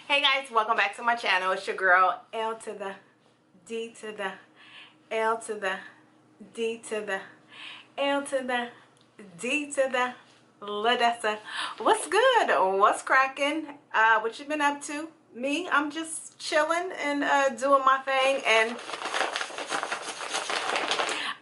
Hey guys, welcome back to my channel. It's your girl L to the D to the L to the D to the L to the D to the Ladessa. What's good? What's cracking? What you been up to? Me, I'm just chilling and doing my thing, and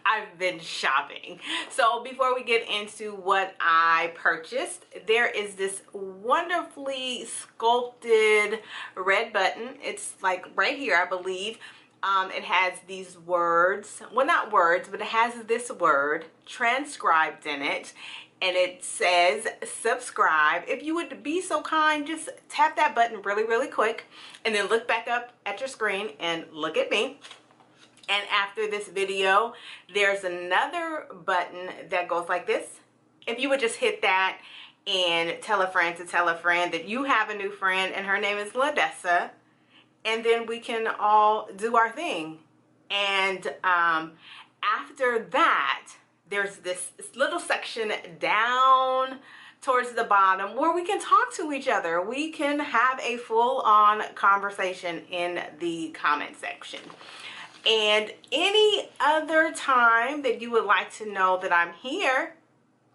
I've been shopping. So before we get into what I purchased, there is this wonderfully sculpted red button. It's like right here, I believe. It has these words, well, not words, but it has this word transcribed in it, and it says subscribe. If you would be so kind, just tap that button really quick and then look back up at your screen and look at me. And after this video, there's another button that goes like this. If you would just hit that and tell a friend to tell a friend that you have a new friend and her name is Ladessa, and then we can all do our thing. And after that, there's this little section down towards the bottom where we can talk to each other. We can have a full-on conversation in the comment section. And any other time that you would like to know that I'm here,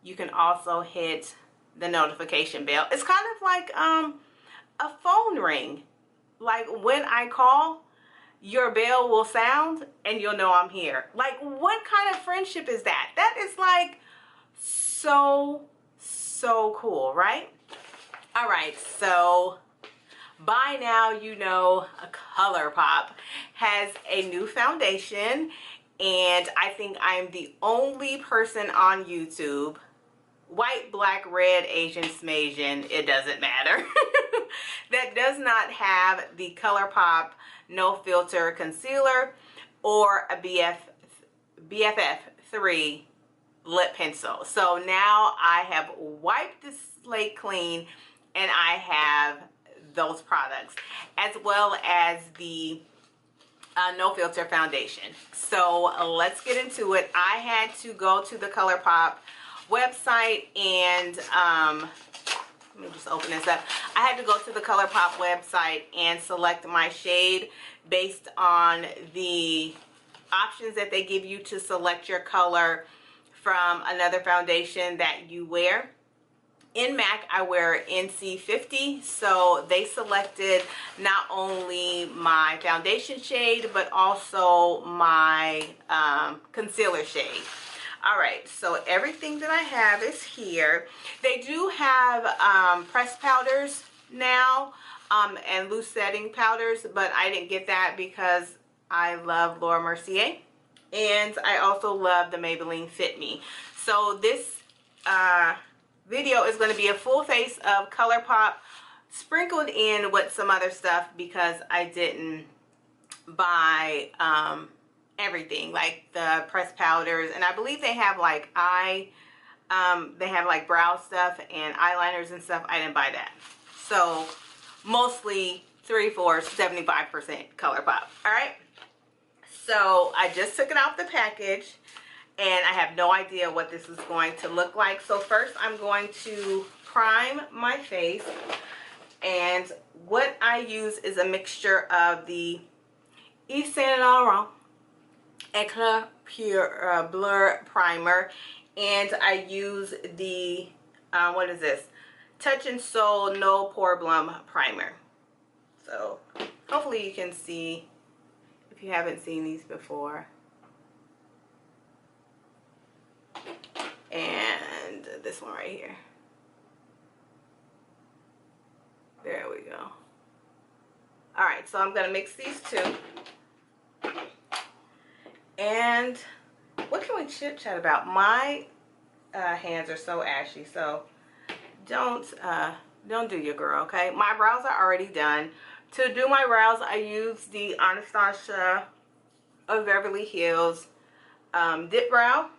you can also hit the notification bell. It's kind of like a phone ring. Like when I call, your bell will sound and you'll know I'm here. Like, what kind of friendship is that? That is like so cool, right? All right, so by now you know Colourpop has a new foundation, and I think I'm the only person on YouTube, white, black, red, Asian, Smasian, it doesn't matter, that does not have the Colourpop No Filter Concealer or a BFF 3 lip pencil. So now I have wiped the slate clean and I have those products, as well as the no filter foundation. So let's get into it. I had to go to the Colourpop website and let me just open this up. I had to go to the Colourpop website and select my shade based on the options that they give you to select your color from another foundation that you wear. In MAC, I wear NC50, so they selected not only my foundation shade, but also my concealer shade. All right, so everything that I have is here. They do have pressed powders now and loose setting powders, but I didn't get that because I love Laura Mercier, and I also love the Maybelline Fit Me. So this video is going to be a full face of Colourpop sprinkled in with some other stuff because I didn't buy everything, like the pressed powders, and I believe they have like they have like brow stuff and eyeliners and stuff. I didn't buy that. So mostly 3/4, 75% Colourpop. All right, so I just took it out the package and I have no idea what this is going to look like. So first I'm going to prime my face, and what I use is a mixture of the Yves Saint Laurent Eclat Pure Blur Primer, and I use the what is this, Touch and Soul No Problem Primer. So hopefully you can see if you haven't seen these before. And this one right here. There we go. All right, so I'm gonna mix these two. And what can we chit chat about? My hands are so ashy, so don't do your girl, okay? My brows are already done. To do my brows, I use the Anastasia of Beverly Hills Dip Brow.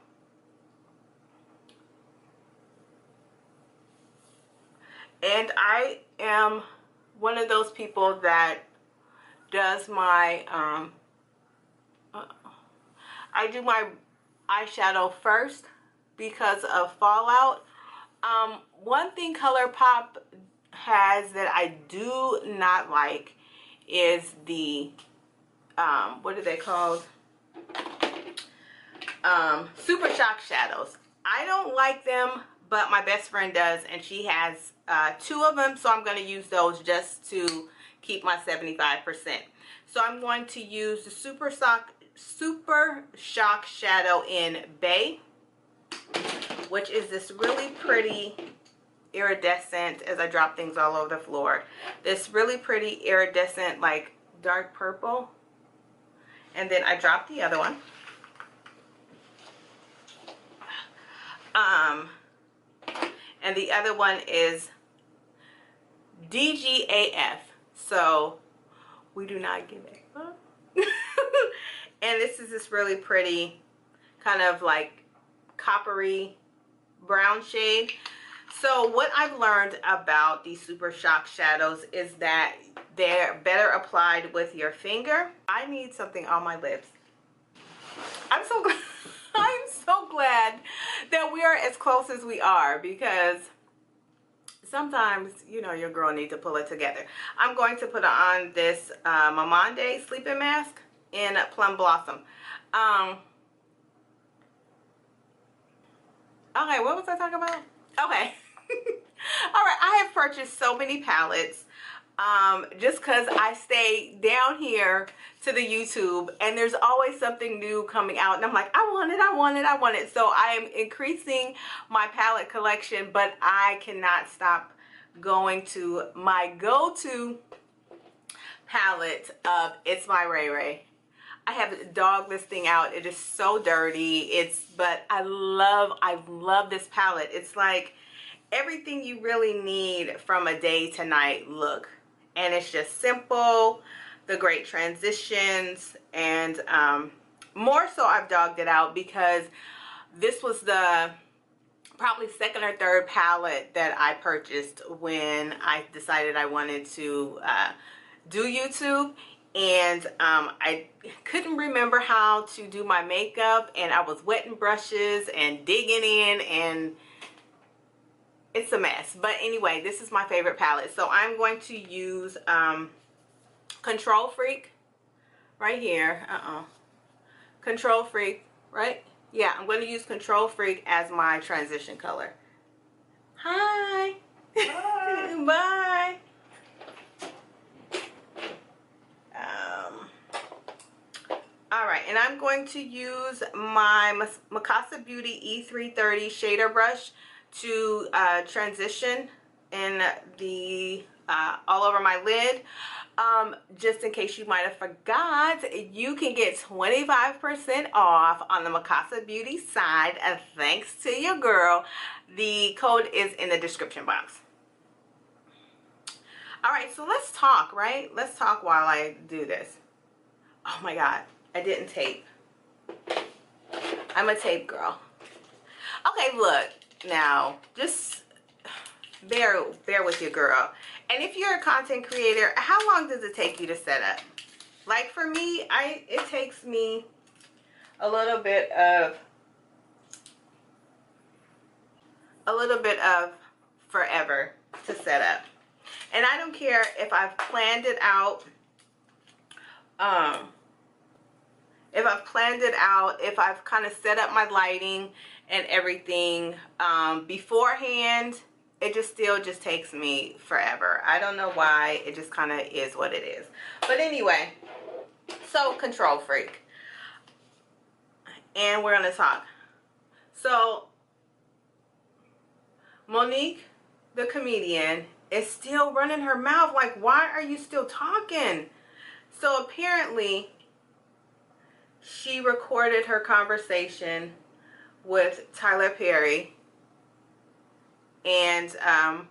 And I am one of those people that does my, I do my eyeshadow first because of fallout. One thing Colourpop pads that I do not like is the, what are they called? Super Shock Shadows. I don't like them, but my best friend does, and she has 2 of them, so I'm going to use those just to keep my 75%. So I'm going to use the Super Shock Shadow in Bay, which is this really pretty iridescent, as I drop things all over the floor, this really pretty iridescent like dark purple. And then I dropped the other one. And the other one is DGAF, so we do not give up. And this is this really pretty kind of like coppery brown shade. So what I've learned about these Super Shock Shadows is that they're better applied with your finger. I need something on my lips. I'm so glad. I'm so glad that we are as close as we are, because sometimes, you know, your girl needs to pull it together. I'm going to put on this Mamande sleeping mask in Plum Blossom. Okay, what was I talking about? Okay. All right, I have purchased so many palettes just because I stay down here to the YouTube, and there's always something new coming out, and I'm like, I want it, I want it, I want it. So I am increasing my palette collection, but I cannot stop going to my go-to palette of It's My Ray Ray. I have dogged this thing out. It is so dirty. But I love this palette. It's like everything you really need from a day to night look. And it's just simple, the great transitions, and more so I've dogged it out because this was the probably second or third palette that I purchased when I decided I wanted to do YouTube. And I couldn't remember how to do my makeup, and I was wetting brushes and digging in, and it's a mess. But anyway, this is my favorite palette. So I'm going to use Control Freak right here. Control Freak, right? Yeah, I'm going to use Control Freak as my transition color. Hi. Bye. Bye. Alright, and I'm going to use my Mikasa Beauty E330 shader brush to transition in the all over my lid. Just in case you might have forgot, you can get 25% off on the Mikasa Beauty side, thanks to your girl. The code is in the description box. Alright, so let's talk, right? Let's talk while I do this. Oh my god, I didn't tape. I'm a tape girl. Okay, look, now, just bear with your girl. And if you're a content creator, how long does it take you to set up? Like for me, it takes me a little bit of forever to set up. And I don't care if I've planned it out, if I've kind of set up my lighting and everything beforehand, it still takes me forever. I don't know why. It just kind of is what it is. But anyway, so Control Freak. And we're going to talk. So Monique, the comedian, is still running her mouth. Like, why are you still talking? So apparently she recorded her conversation with Tyler Perry, and I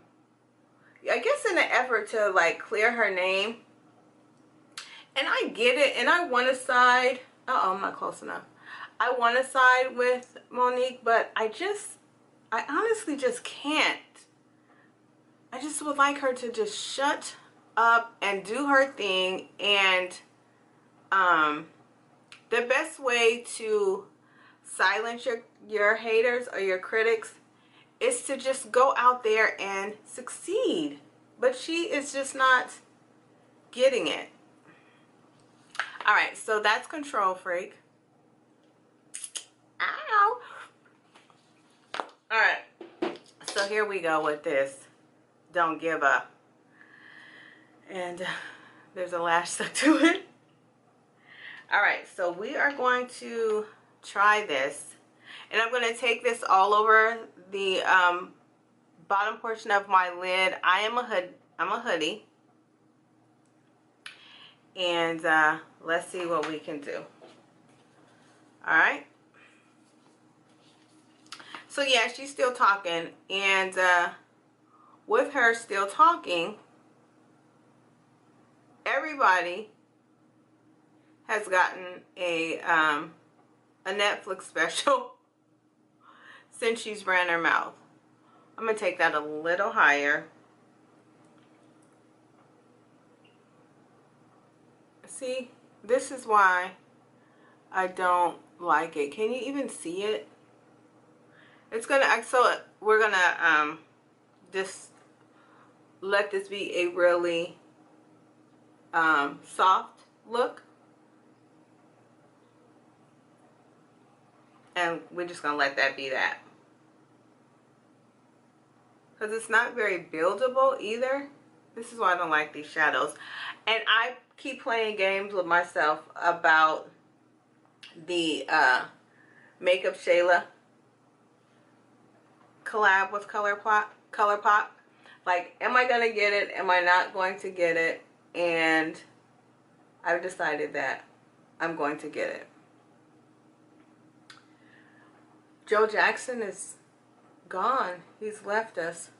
guess in an effort to like clear her name. And I get it, and I want to side. I'm not close enough. I want to side with Monique, but I honestly just can't. I just would like her to just shut up and do her thing. And the best way to silence your haters or your critics is to just go out there and succeed. but she is just not getting it. All right, so that's Control Freak. Ow. All right, so here we go with this Don't Give Up. And there's a lash stuck to it. All right, so we are going to try this. And I'm going to take this all over the bottom portion of my lid. I'm a hoodie. And let's see what we can do. All right. So yeah, she's still talking. And with her still talking, everybody has gotten a Netflix special since she's ran her mouth. I'm going to take that a little higher. See, this is why I don't like it. Can you even see it? It's going to, so we're going to just let this be a really soft look. And we're just going to let that be that. Because it's not very buildable either. This is why I don't like these shadows. And I keep playing games with myself about the Makeup Shayla collab with Colourpop. Like, am I going to get it? Am I not going to get it? And I've decided that I'm going to get it. Joe Jackson is gone. He's left us.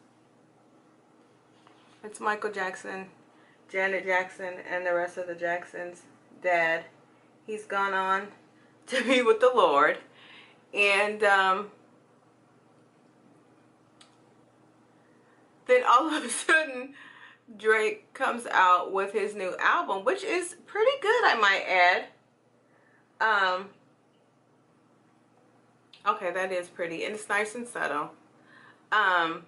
It's Michael Jackson, Janet Jackson, and the rest of the Jacksons' dad. He's gone on to be with the Lord. And then all of a sudden, Drake comes out with his new album, which is pretty good, I might add. Okay, that is pretty, and it's nice and subtle. Can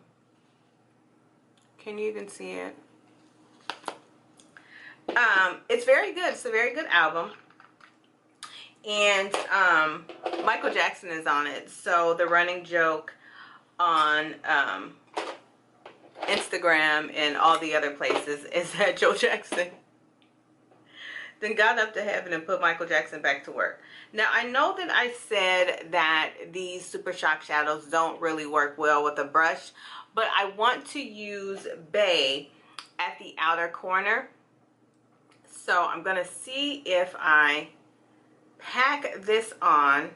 you even see it? It's very good. It's a very good album. And Michael Jackson is on it. So the running joke on Instagram and all the other places is that Joe Jackson then got up to heaven and put Michael Jackson back to work. Now, I know that I said that these Super Shock shadows don't really work well with a brush, but I want to use Bay at the outer corner. So I'm going to see if I pack this on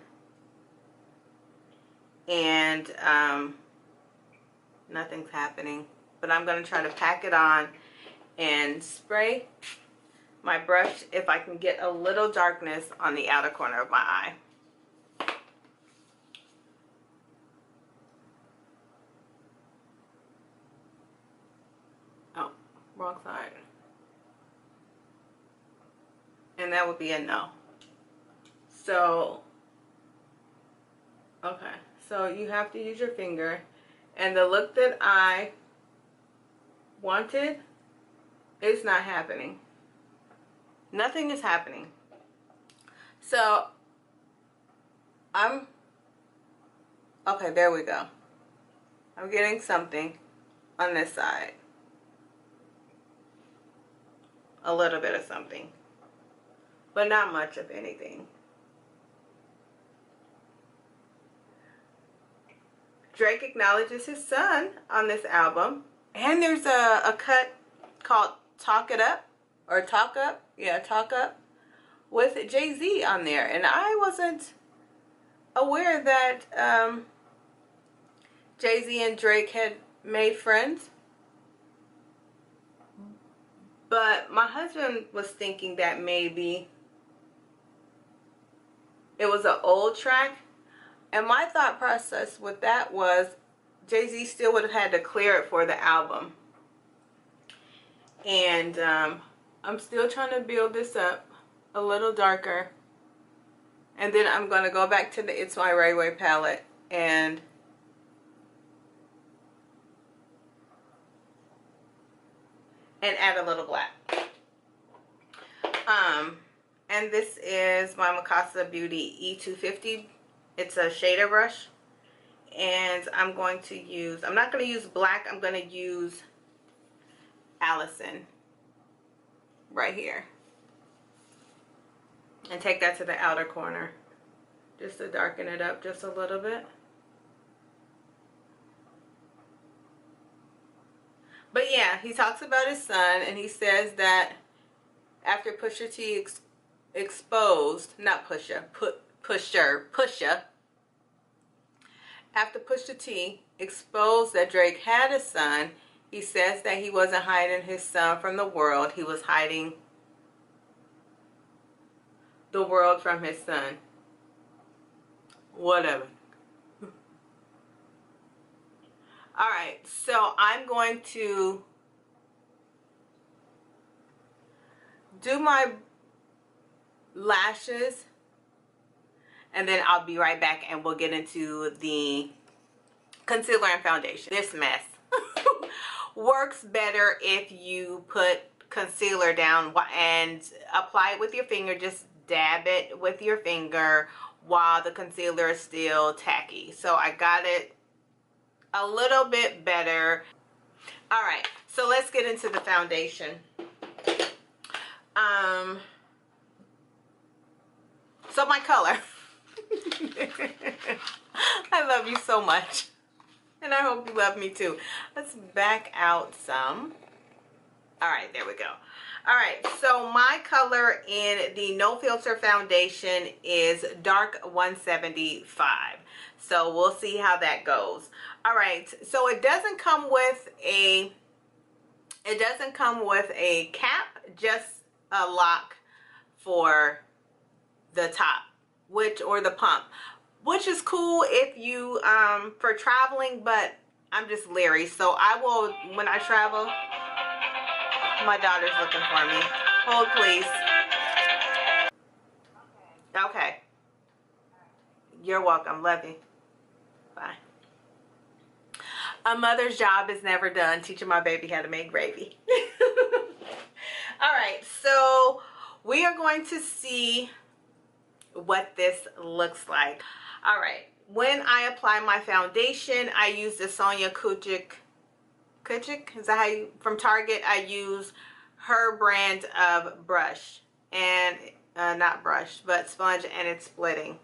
and nothing's happening. But I'm going to try to pack it on and spray my brush if I can get a little darkness on the outer corner of my eye. Oh, wrong side. And that would be a no. So, okay. So you have to use your finger. And the look that I wanted is not happening. Nothing is happening. So, okay, there we go. I'm getting something on this side. A little bit of something. But not much of anything. Drake acknowledges his son on this album. And there's a cut called Talk It Up. Or Talk Up. Yeah, Talk Up. With Jay-Z on there. And I wasn't aware that Jay-Z and Drake had made friends. But my husband was thinking that maybe it was an old track. And my thought process with that was Jay-Z still would have had to clear it for the album. And I'm still trying to build this up a little darker. And then I'm going to go back to the It's My Ray Way palette and and add a little black. And this is my Mikasa Beauty E250. It's a shader brush. And I'm going to use, I'm not going to use black, I'm going to use Allison right here. And take that to the outer corner just to darken it up just a little bit. But yeah, he talks about his son, and he says that after Pusha T exposed, not Pusha, Pusha, after Pusha T exposed that Drake had a son, he says that he wasn't hiding his son from the world. He was hiding the world from his son. Whatever. Alright, so I'm going to do my lashes, and then I'll be right back and we'll get into the concealer and foundation. This mess works better if you put concealer down and apply it with your finger. Just dab it with your finger while the concealer is still tacky. So I got it a little bit better. All right, so let's get into the foundation. So my color. I love you so much, and I hope you love me too. Let's back out some. All right, there we go. All right, so my color in the No Filter foundation is dark 175. So we'll see how that goes. All right, so it doesn't come with a cap, just a lock for the top, or the pump, which is cool if you for traveling, but I'm just leery. So I will, when I travel. My daughter's looking for me. Hold, please. Okay. You're welcome. Love you. Bye. A mother's job is never done teaching my baby how to make gravy. All right, so we are going to see what this looks like. All right, when I apply my foundation, I use the Sonia Kujik, is that how you, from Target. I use her brand of brush, and not brush, but sponge, and it's splitting.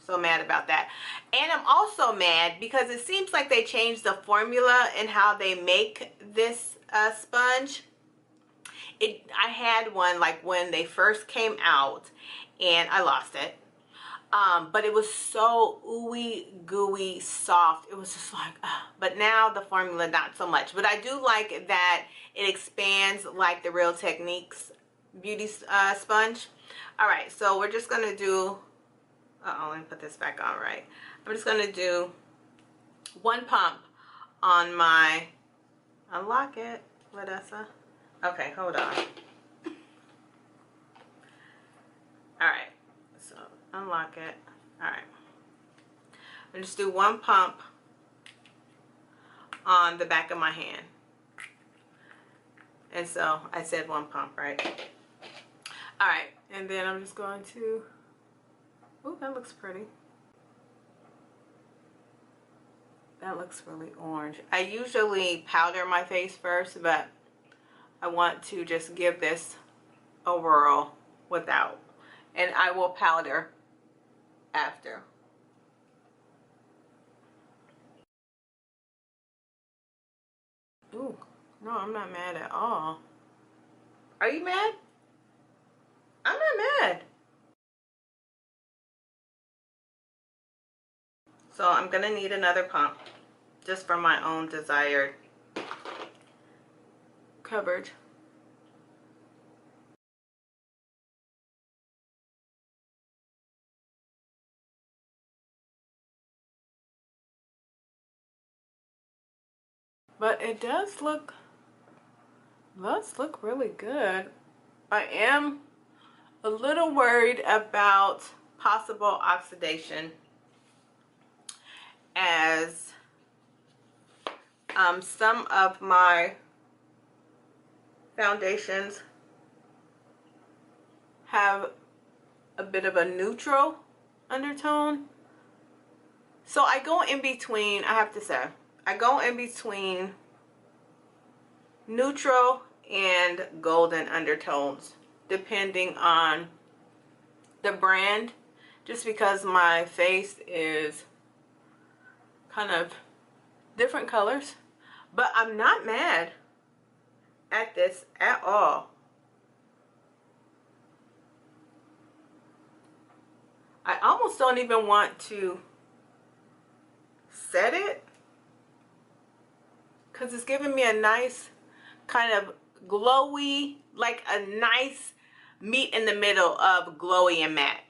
So mad about that. And I'm also mad because it seems like they changed the formula and how they make this sponge. I had one like when they first came out, and I lost it. But it was so ooey gooey soft. It was just like, but now the formula not so much. But I do like that it expands like the Real Techniques beauty sponge. All right, so we're just gonna do, let me put this back on right. I'm just gonna do one pump on my, unlock it, Ladessa. Okay, hold on. All right, so unlock it. All right, I'll just do one pump on the back of my hand. And so I said one pump, right? All right, and then I'm just going to, oh, that looks pretty. That looks really orange. I usually powder my face first, but I want to just give this a whirl without. And I will powder after. Ooh, no, I'm not mad at all. Are you mad? I'm not mad. So I'm gonna need another pump just for my own desired coverage. But it does look really good. I am a little worried about possible oxidation, as some of my foundations have a bit of a neutral undertone. So I go in between, I have to say, I go in between neutral and golden undertones depending on the brand, just because my face is kind of different colors. But I'm not mad at this at all. I almost don't even want to set it because it's giving me a nice kind of glowy, like a nice meet in the middle of glowy and matte.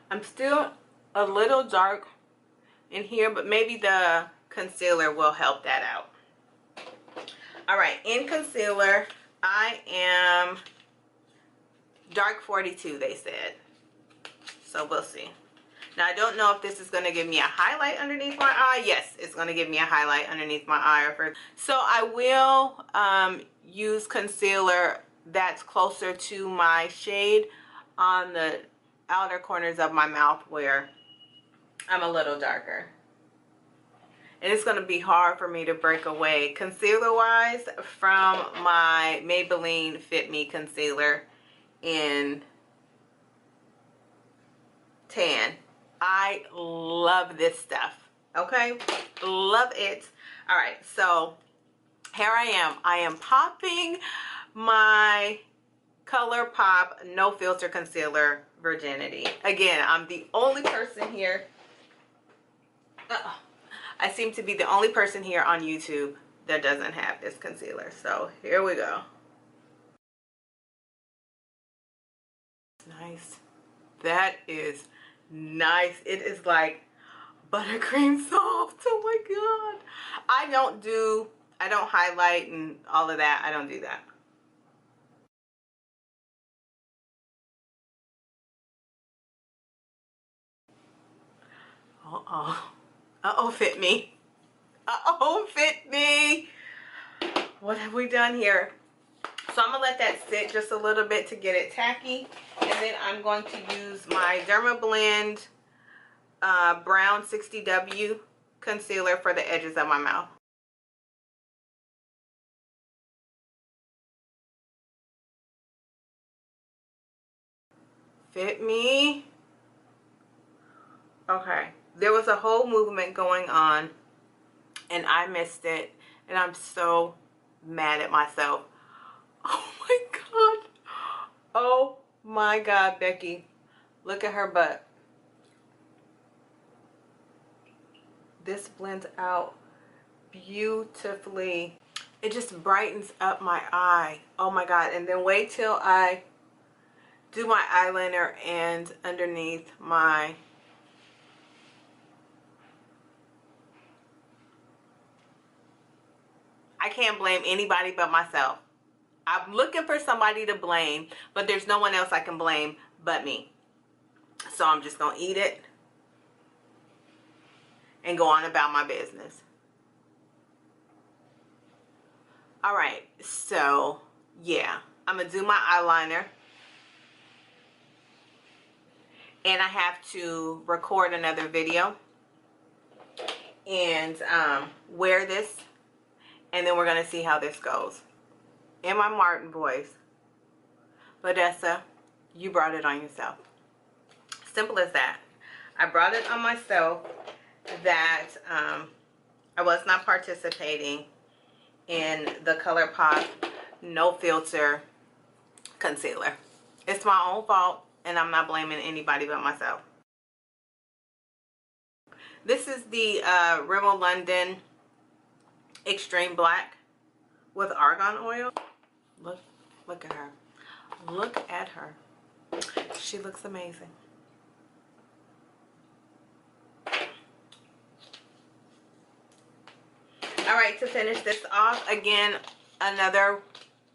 I'm still a little dark in here, but maybe the concealer will help that out. All right, in concealer, I am dark 42, they said. So we'll see. Now, I don't know if this is going to give me a highlight underneath my eye. Yes, it's going to give me a highlight underneath my eye. So I will use concealer that's closer to my shade on the outer corners of my mouth where I'm a little darker. And it's going to be hard for me to break away concealer wise from my Maybelline Fit Me concealer in tan. I love this stuff. Okay, love it. All right, so here I am popping my Colourpop No Filter Concealer Virginity. Again, I'm the only person here. I seem to be the only person here on YouTube that doesn't have this concealer. So here we go. Nice. That is nice. It is like buttercream soft. Oh my god. I don't highlight and all of that. I don't do that. Uh-oh. Uh-oh, Fit Me. Uh-oh, Fit Me. What have we done here? So I'm going to let that sit just a little bit to get it tacky. And then I'm going to use my Dermablend Brown 60W concealer for the edges of my mouth. Fit Me. Okay. There was a whole movement going on and I missed it. And I'm so mad at myself. Oh my god. Oh my god, Becky. Look at her butt. This blends out beautifully. It just brightens up my eye. Oh my god. And then wait till I do my eyeliner and underneath my I can't blame anybody but myself. I'm looking for somebody to blame, but there's no one else I can blame but me. So I'm just gonna eat it and go on about my business. All right, so yeah, I'm gonna do my eyeliner. And I have to record another video and wear this. And then we're gonna see how this goes. In my Martin voice, Vanessa, you brought it on yourself. Simple as that. I brought it on myself that I was not participating in the Colourpop No Filter concealer. It's my own fault and I'm not blaming anybody but myself. This is the Rimmel London Extreme Black with argan oil. Look at her. Look at her. She looks amazing. All right, to finish this off, again, another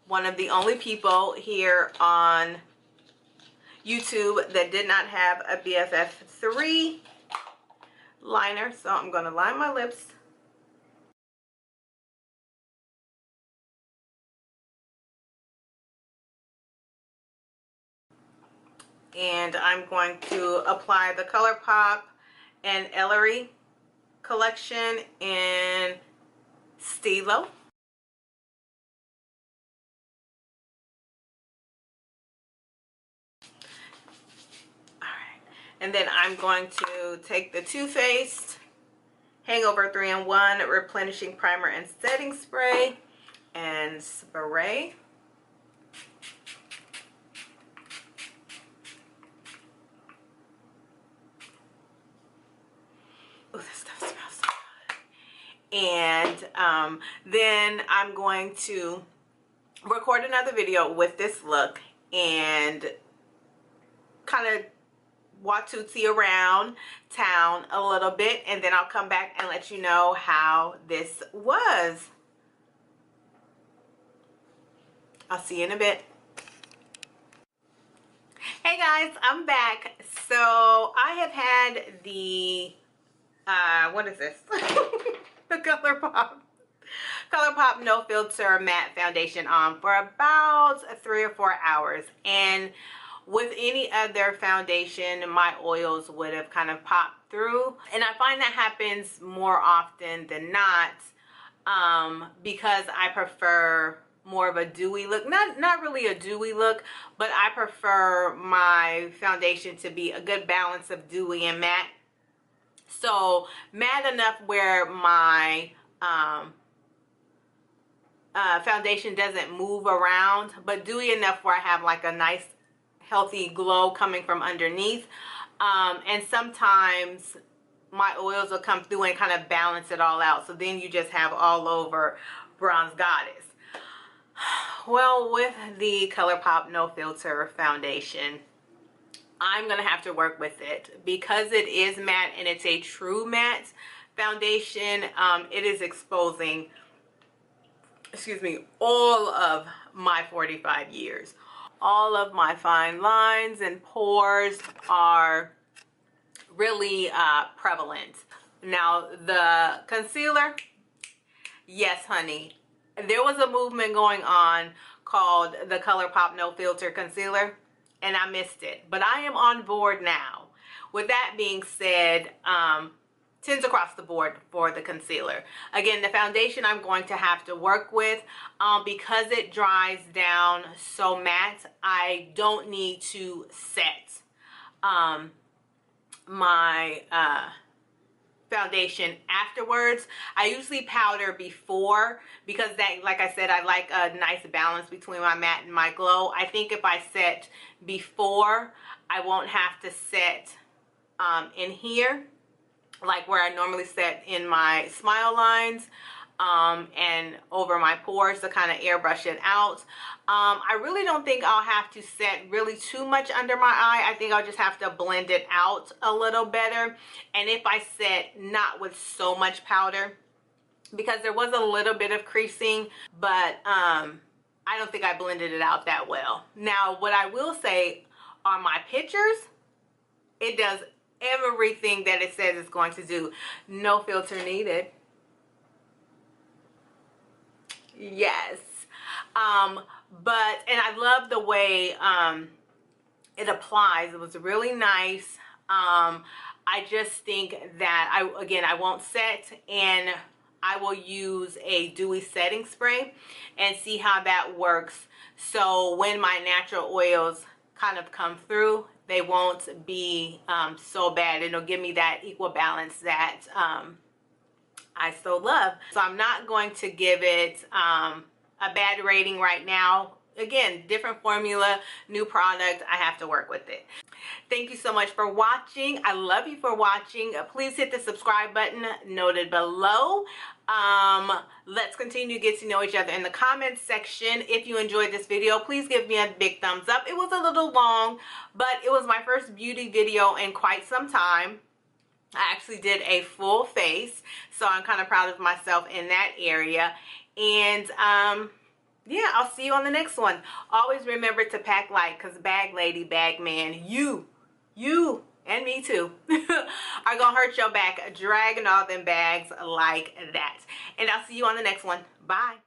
one of the only people here on YouTube that did not have a BFF3 liner. So I'm going to line my lips And I'm going to apply the Colourpop and Ellery collection in Stilo. Alright, and then I'm going to take the Too Faced Hangover 3-in-1 Replenishing Primer and Setting Spray and spray. Oh, this stuff smells so good. And then I'm going to record another video with this look and kind of Watusi around town a little bit, and then I'll come back and let you know how this was. I'll see you in a bit. Hey guys, I'm back. So I have had the what is this? The Colourpop No Filter Matte Foundation on for about 3 or 4 hours, and with any other foundation my oils would have kind of popped through, and I find that happens more often than not because I prefer more of a dewy look. Not really a dewy look, but I prefer my foundation to be a good balance of dewy and matte. So matte enough where my foundation doesn't move around, but dewy enough where I have like a nice healthy glow coming from underneath. And sometimes my oils will come through and kind of balance it all out, so then you just have all over Bronze Goddess. Well, with the Colourpop No Filter foundation, I'm gonna have to work with it because it is matte and it's a true matte foundation. It is exposing, excuse me, all of my 45 years. All of my fine lines and pores are really prevalent. Now the concealer, yes honey, there was a movement going on called the Colourpop No Filter Concealer, and I missed it, but I am on board now. With that being said, tins across the board for the concealer. Again, the foundation I'm going to have to work with because it dries down so matte. I don't need to set my foundation afterwards. I usually powder before because that, like I said, I like a nice balance between my matte and my glow. I think if I set before, I won't have to set in here like where I normally set in my smile lines and over my pores to kind of airbrush it out. I really don't think I'll have to set really too much under my eye. I think I'll just have to blend it out a little better. And if I set not with so much powder, because there was a little bit of creasing, but I don't think I blended it out that well. Now, what I will say on my pictures, it does everything that it says it's going to do. No filter needed. Yes. And I love the way it applies. It was really nice. I just think that I won't set, and I will use a dewy setting spray and see how that works. So when my natural oils kind of come through, they won't be so bad. It'll give me that equal balance that I so love. So I'm not going to give it a bad rating right now. Again, different formula, new product, I have to work with it. Thank you so much for watching. I love you for watching. Please hit the subscribe button noted below. Let's continue to get to know each other in the comments section. If you enjoyed this video, please give me a big thumbs up. It was a little long, but it was my first beauty video in quite some time. I actually did a full face, so I'm kind of proud of myself in that area. And yeah, I'll see you on the next one. Always remember to pack light, because bag lady, bag man, you and me too are gonna hurt your back dragging all them bags like that. And I'll see you on the next one. Bye.